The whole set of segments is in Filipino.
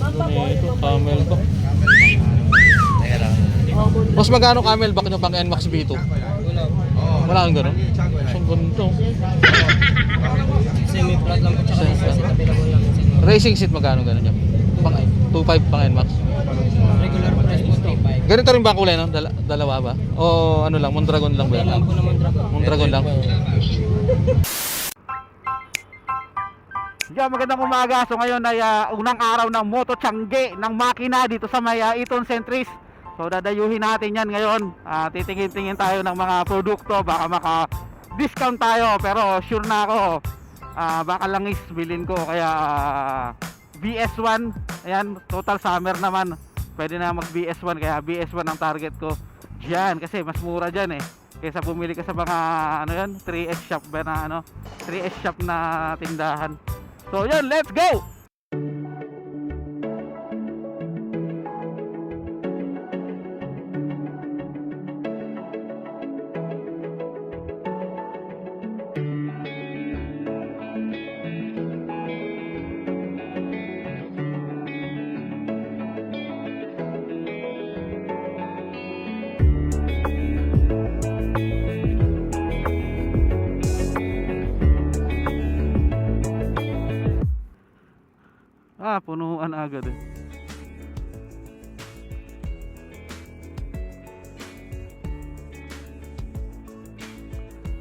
Ito, camel to. Teka lang. Mas magkano camelback nyo pang NMAX V2? Wala kang gano'n? Saan ganito? Semi-flat lang po tsaka racing seat available lang. Racing seat magkano gano'n nyo? Pang 2.5 pang NMAX? Regular price po 3.5. Ganito rin ba ang kulay no? Dalawa ba? O ano lang, Mondragon lang ba? Yan lang po naman Dragon. Mondragon lang. Yeah, magandang umaga. So ngayon ay unang araw ng Moto Tiangge ng makina dito sa may Eton Centris. So dadayuhin natin yan ngayon. Titingin-tingin tayo ng mga produkto. Baka maka-discount tayo. Pero sure na ako, baka langis bilhin ko. Kaya BS1, ayan, total summer naman. Pwede na mag BS1. Kaya BS1 ang target ko dyan. Kasi mas mura dyan eh. Kaysa bumili ka sa mga ano yan, 3S shop ba na ano, 3S shop na tindahan. So yun, let's go! Punuan agad eh.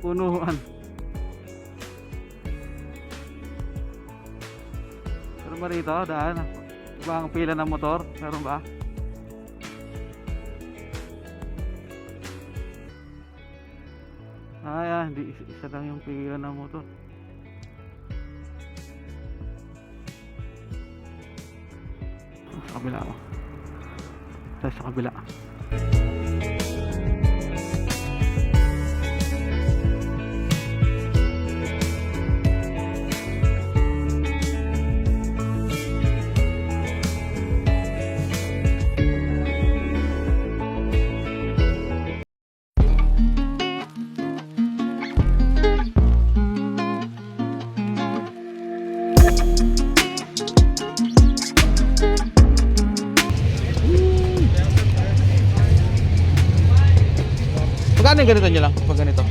Punuan. Meron ba rito? Daan. Iba ang pila ng motor? Meron ba? Hindi. Isa lang yung pila ng motor. Sa kabila ako. Tayo sa kabila. Magkano yung ganito nyo lang? Pag ganito?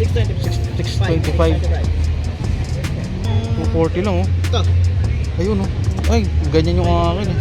625. 240 lang oh. Ayun oh. Ay, ganyan yung akin eh.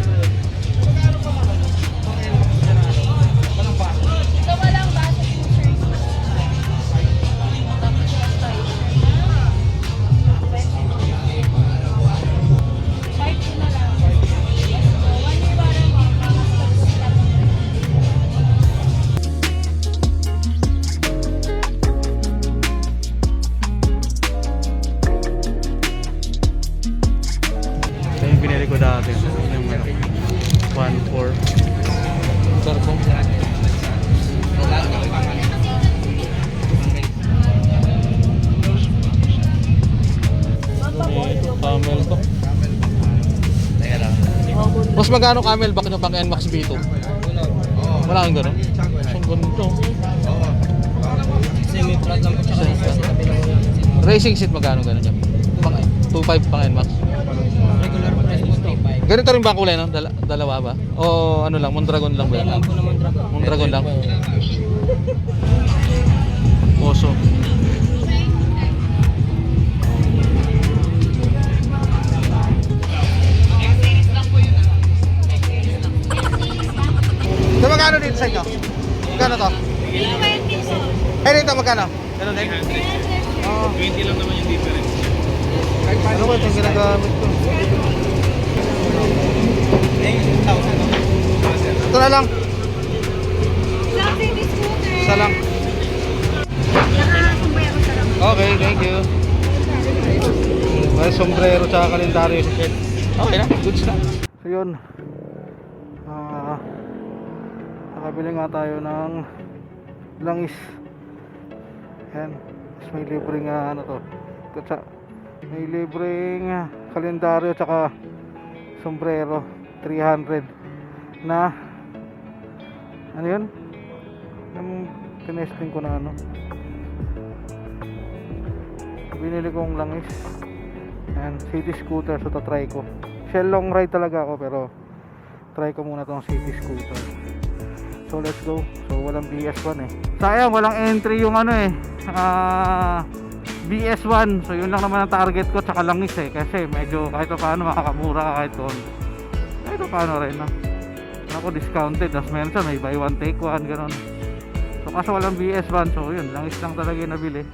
Binili ko dati yung ano 1.4 turbo. Ito camel to. Teka lang. Mas magkano camelback nyo pang NMAX V2? Wala kang gano'n? Saan ganito? Semi-flat lang po tsaka racing seat available lang. Racing seat magkano gano'n nyo? Pang 2.5 pang NMAX? Regular price po 3.5. Ganito rin ba ang kulay no? Dalawa ba? O ano lang, Mondragon lang ba? Yan lang po naman Dragon. Mondragon lang. Oso. So magkano dito sa inyo? Magkano to? Eh dito magkano? Ganun din? Oo. 20 lang naman yung difference. Ano ba itong ginagamit ko? Ito na lang. Isa lang. Okay, thank you. May sombrero tsaka kalendaryo sa shirt. Okay na, goods na. So yun. Nakabili nga tayo ng langis. Yan. Tapos may libreng ano to. May libreng kalendaryo tsaka sombrero. 300 na ano yun? Yung tinesting ko na ano, binili kong langis and city scooter, so tatry ko Shell long ride talaga ako, pero try ko muna tong city scooter. So let's go. So walang BS1 eh. Sayang walang entry yung ano eh, BS1. So yun lang naman ang target ko, tsaka langis eh, kasi medyo kahit pa paano makakamura ka kahit doon. Kahit pa paano rin, no? Ako discounted, tas minsan may buy one take one, ganun. So kaso walang BS1, so yun, langis lang talaga yung nabili.